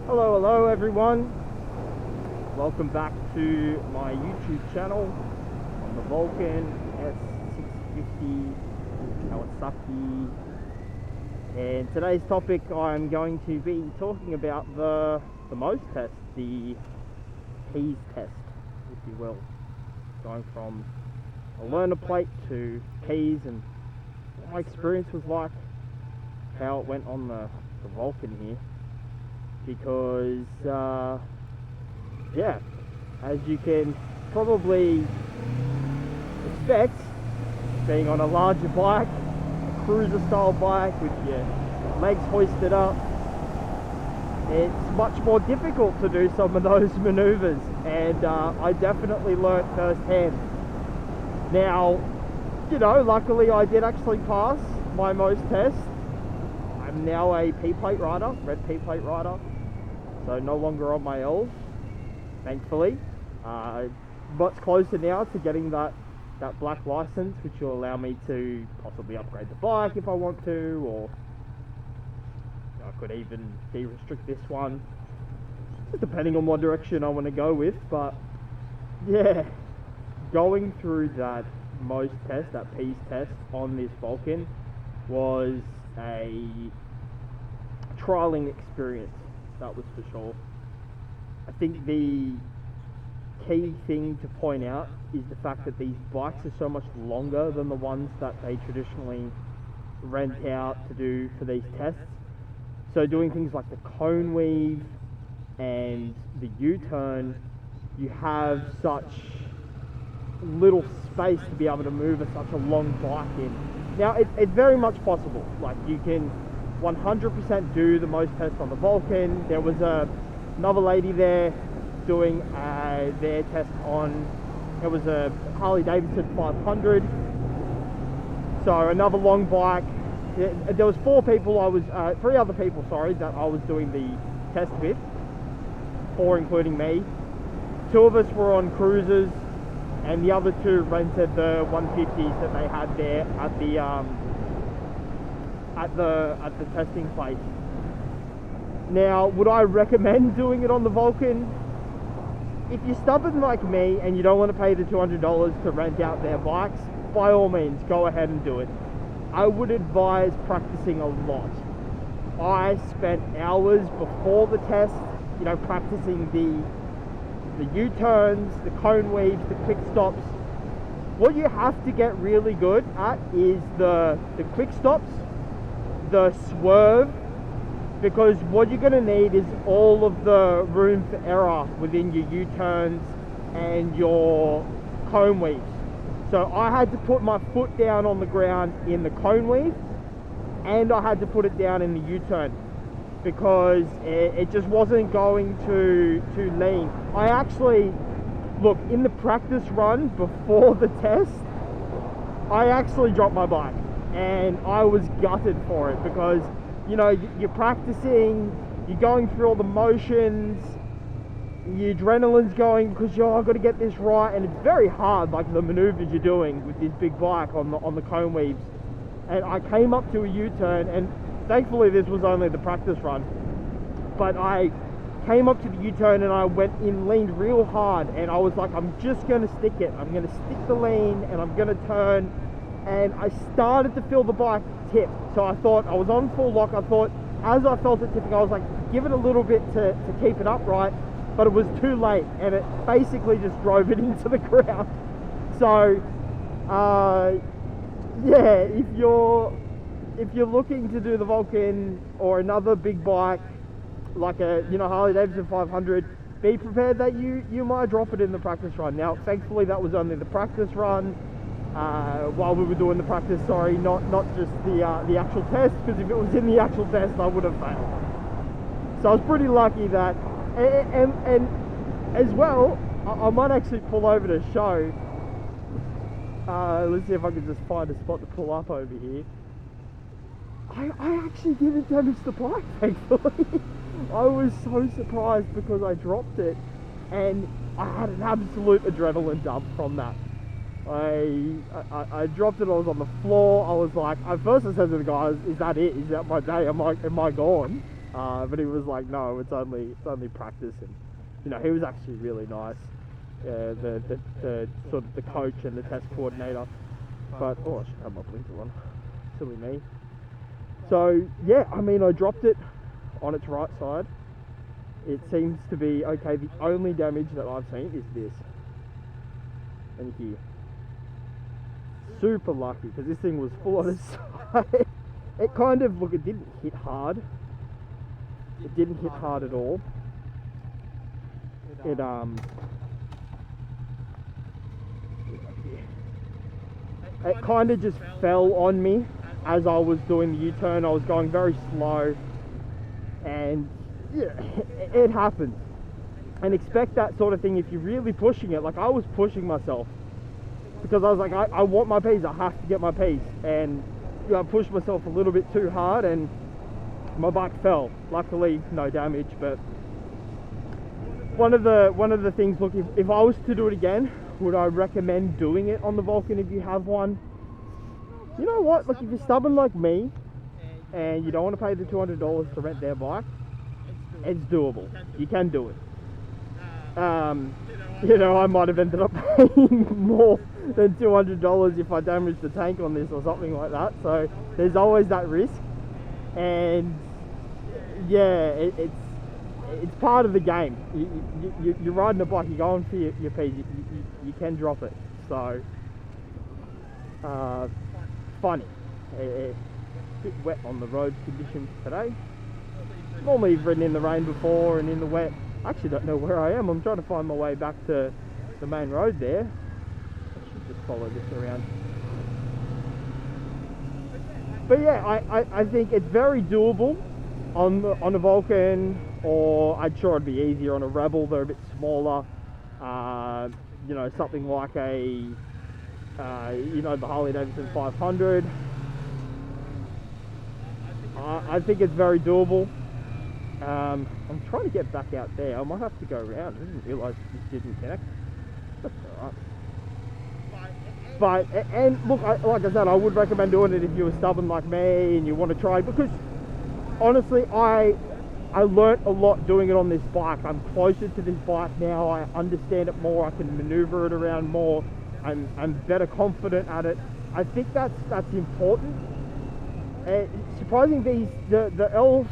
Hello everyone. Welcome back to my YouTube channel on the Vulcan S650 Kawasaki. And today's topic, I'm going to be talking about the MOSE test, the keys test, if you will. Going from a learner plate to keys and what my experience was like, how it went on the Vulcan here. Because, yeah, as you can probably expect, being on a larger bike, a cruiser style bike with your legs hoisted up, it's much more difficult to do some of those maneuvers, and I definitely learnt firsthand. Now, you know, luckily I did actually pass my MOSE test. I'm now a P-plate rider, red P-plate rider. So no longer on my L's, thankfully. Much closer now to getting that black license, which will allow me to possibly upgrade the bike if I want to, or I could even de-restrict this one, just depending on what direction I want to go with. But yeah, going through that MOSE test, that P's test on this Vulcan was a trialing experience. That was for sure. I think the key thing to point out is the fact that these bikes are so much longer than the ones that they traditionally rent out to do for these tests. So doing things like the cone weave and the U-turn, you have such little space to be able to move such a long bike in. Now it's very much possible, like you can 100% do the MOSE test on the Vulcan. There was another lady there doing their test on, it was a Harley Davidson 500, so another long bike. There was three other people, sorry, that I was doing the test with, four including me. Two of us were on cruisers, and the other two rented the 150s that they had there at the testing place. Now, would I recommend doing it on the Vulcan? If you're stubborn like me and you don't want to pay the $200 to rent out their bikes, by all means, go ahead and do it. I would advise practicing a lot. I spent hours before the test, you know, practicing the U-turns, the cone weaves, the quick stops. What you have to get really good at is the quick stops, the swerve, because what you're going to need is all of the room for error within your U-turns and your cone weaves. So I had to put my foot down on the ground in the cone weave, and I had to put it down in the U-turn, because it just wasn't going to lean. I actually, look, in the practice run before the test, I actually dropped my bike. And I was gutted for it, because, you know, you're practicing, you're going through all the motions, your adrenaline's going because I've got to get this right, and it's very hard, like the maneuvers you're doing with this big bike on the cone weaves. And I came up to a U-turn, and thankfully this was only the practice run, but I came up to the U-turn and I went in, leaned real hard, and I was like, I'm just going to stick it. I'm going to stick the lean, and I'm going to turn. And I started to feel the bike tip. So I thought, I was on full lock. I thought, as I felt it tipping, I was like, give it a little bit to keep it upright. But it was too late, and it basically just drove it into the ground. So, yeah, if you're looking to do the Vulcan or another big bike, like a, you know, Harley Davidson 500, be prepared that you might drop it in the practice run. Now, thankfully, that was only the practice run. While we were doing the practice, sorry, not just the actual test, because if it was in the actual test, I would have failed. So I was pretty lucky that, and as well, I might actually pull over to show. Let's see if I can just find a spot to pull up over here. I actually didn't damage the bike, thankfully. I was so surprised because I dropped it, and I had an absolute adrenaline dump from that. I dropped it, I was on the floor, I was like, at first I said to the guys, is that it? Is that my day? Am I gone? But he was like, no, it's only practice. And you know, he was actually really nice. The sort of the coach and the test coordinator. But oh, I should have my blinker on. Silly me. So yeah, I mean, I dropped it on its right side. It seems to be okay. The only damage that I've seen is this, and here. Super lucky because this thing was full on its side. It kind of, look, it didn't hit hard. It didn't hit hard at all. It kind of just fell on me as I was doing the U-turn. I was going very slow, and yeah, it happens. And expect that sort of thing if you're really pushing it. Like, I was pushing myself because I was like, I want my piece, I have to get my piece, and you know, I pushed myself a little bit too hard and my bike fell. Luckily, no damage. But one of the things, look, if I was to do it again, would I recommend doing it on the Vulcan if you have one? You know what, like, if you're stubborn like me and you don't want to pay the $200 to rent their bike, it's doable. You can do it. You know, I might have ended up paying more than $200 if I damaged the tank on this or something like that. So there's always that risk, and yeah, it's part of the game. You're riding a bike, you're going for your piece, you can drop it. So funny. A bit wet on the road conditions today. Normally I've ridden in the rain before and in the wet. I actually don't know where I am. I'm trying to find my way back to the main road there. I should just follow this around. But yeah, I think it's very doable on a Vulcan, or I'm sure it'd be easier on a Rebel. They're a bit smaller. You know, something like a you know, the Harley Davidson 500. I think it's very doable. I'm trying to get back out there. I might have to go around. I didn't realise this didn't connect. That's alright. But, and look, like I said, I would recommend doing it if you were stubborn like me and you want to try, because honestly, I learnt a lot doing it on this bike. I'm closer to this bike now. I understand it more. I can maneuver it around more. I'm better confident at it. I think that's important. Surprising, the L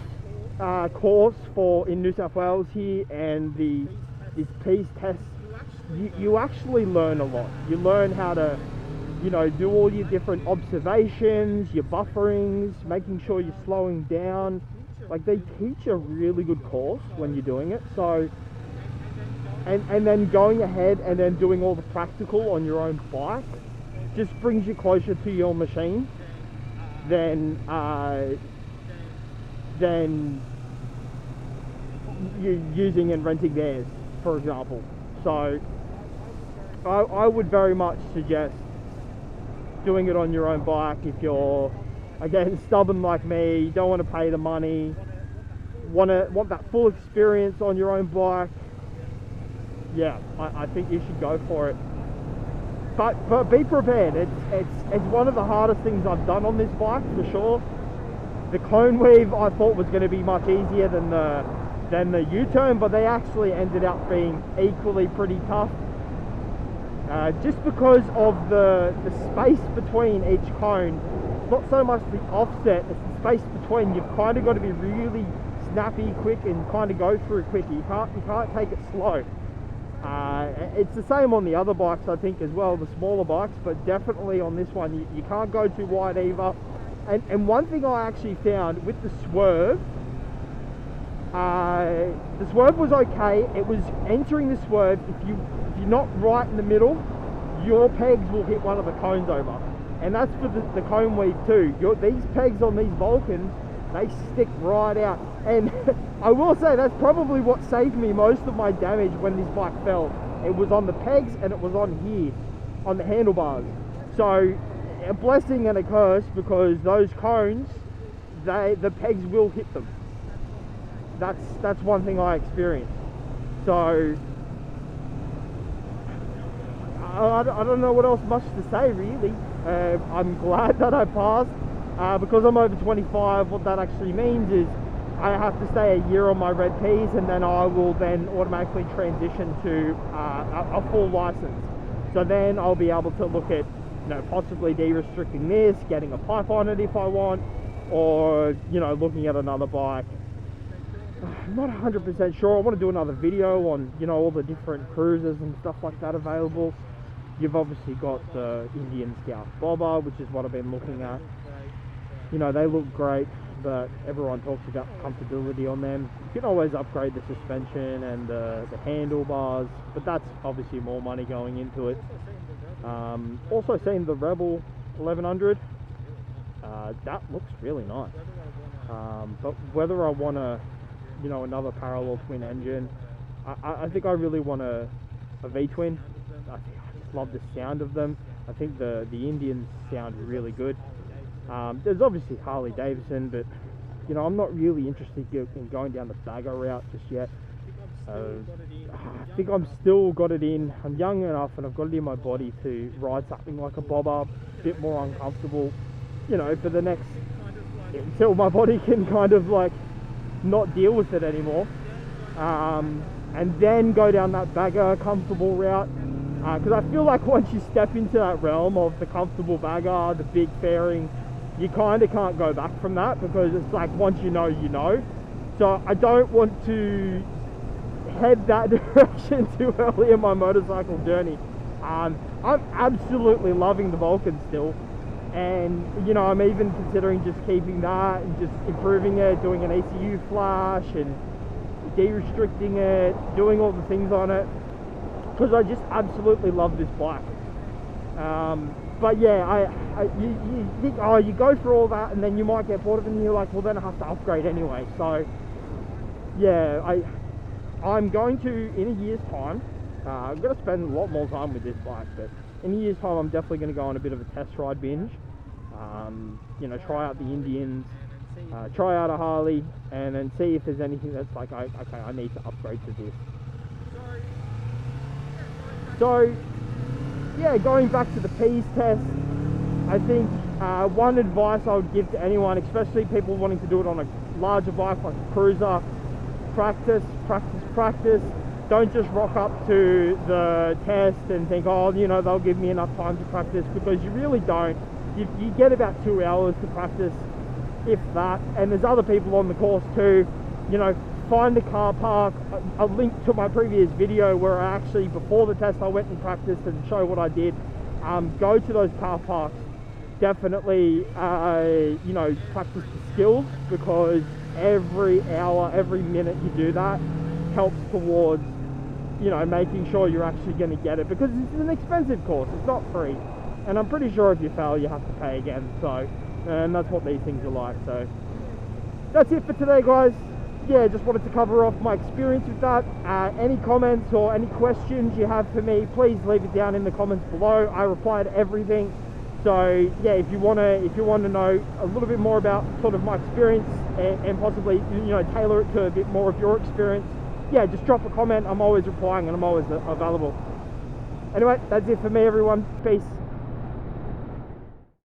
course for in New South Wales here and this piece test, you actually learn a lot. You learn how to, you know, do all your different observations, your bufferings, making sure you're slowing down. Like, they teach a really good course when you're doing it. So, and then going ahead and then doing all the practical on your own bike just brings you closer to your machine than you using and renting theirs, for example. So I would very much suggest doing it on your own bike if you're, again, stubborn like me, you don't want to pay the money, want that full experience on your own bike. Yeah, I think you should go for it. But be prepared. It's one of the hardest things I've done on this bike, for sure. The cone weave I thought was going to be much easier than the U-turn, but they actually ended up being equally pretty tough. Just because of the space between each cone. Not so much the offset, it's the space between. You've kind of got to be really snappy, quick, and kind of go through quick. You can't take it slow. It's the same on the other bikes, I think, as well, the smaller bikes, but definitely on this one you can't go too wide either. And one thing I actually found with the swerve was okay. It was entering the swerve. If you're not right in the middle, your pegs will hit one of the cones over, and that's for the cone weave too. These pegs on these Vulcans, they stick right out, and I will say that's probably what saved me most of my damage when this bike fell. It was on the pegs and it was on here, on the handlebars. So a blessing and a curse, because those cones, the pegs will hit them. That's one thing I experienced. So I don't know what else much to say, really. I'm glad that I passed. Because I'm over 25, what that actually means is I have to stay a year on my red Ps, and then I will then automatically transition to a full license. So then I'll be able to look at, you know, possibly de-restricting this, getting a pipe on it if I want, or, you know, looking at another bike. I'm not 100% sure. I want to do another video on, you know, all the different cruisers and stuff like that available. You've obviously got the Indian Scout Bobber, which is what I've been looking at. You know, they look great, but everyone talks about comfortability on them. You can always upgrade the suspension and the handlebars, but that's obviously more money going into it. Also seen the Rebel 1100. That looks really nice. But whether I want to, you know, another parallel twin engine, I think I really want a V-twin. I just love the sound of them. I think the Indians sound really good. There's obviously Harley Davidson, but, you know, I'm not really interested in going down the bagger route just yet. I think I'm still got it in. I'm young enough and I've got it in my body to ride something like a bobber, a bit more uncomfortable, you know, for the next, until my body can kind of like not deal with it anymore, and then go down that bagger comfortable route, because I feel like once you step into that realm of the comfortable bagger, the big fairing, you kind of can't go back from that, because it's like once you know, you know. So I don't want to head that direction too early in my motorcycle journey. I'm absolutely loving the Vulcan still, and, you know, I'm even considering just keeping that and just improving it, doing an ECU flash and de-restricting it, doing all the things on it, because I just absolutely love this bike. But yeah, you think, oh, you go for all that and then you might get bored of it, and you're like, well, then I have to upgrade anyway. So yeah, I'm going to, in a year's time, I'm going to spend a lot more time with this bike, but in a year's time I'm definitely going to go on a bit of a test ride binge. You know, try out the Indians, try out a Harley, and then see if there's anything that's like, okay, I need to upgrade to this. So yeah, going back to the P's test, I think one advice I would give to anyone, especially people wanting to do it on a larger bike like a cruiser: practice, practice, practice. Don't just rock up to the test and think, oh, you know, they'll give me enough time to practice, because you really don't. You get about 2 hours to practice, if that, and there's other people on the course too. You know, find a car park. A link to my previous video where I actually, before the test, I went and practiced and show what I did. Go to those car parks. Definitely, you know, practice the skills, because every hour, every minute you do that helps towards, you know, making sure you're actually going to get it, because it's an expensive course. It's not free, and I'm pretty sure if you fail you have to pay again. So, and that's what these things are like. So that's it for today, guys. Yeah, just wanted to cover off my experience with that. Any comments or any questions you have for me, please leave it down in the comments below. I reply to everything. So yeah, if you want to know a little bit more about sort of my experience and possibly, you know, tailor it to a bit more of your experience, yeah, just drop a comment. I'm always replying and I'm always available. Anyway, that's it for me, everyone. Peace.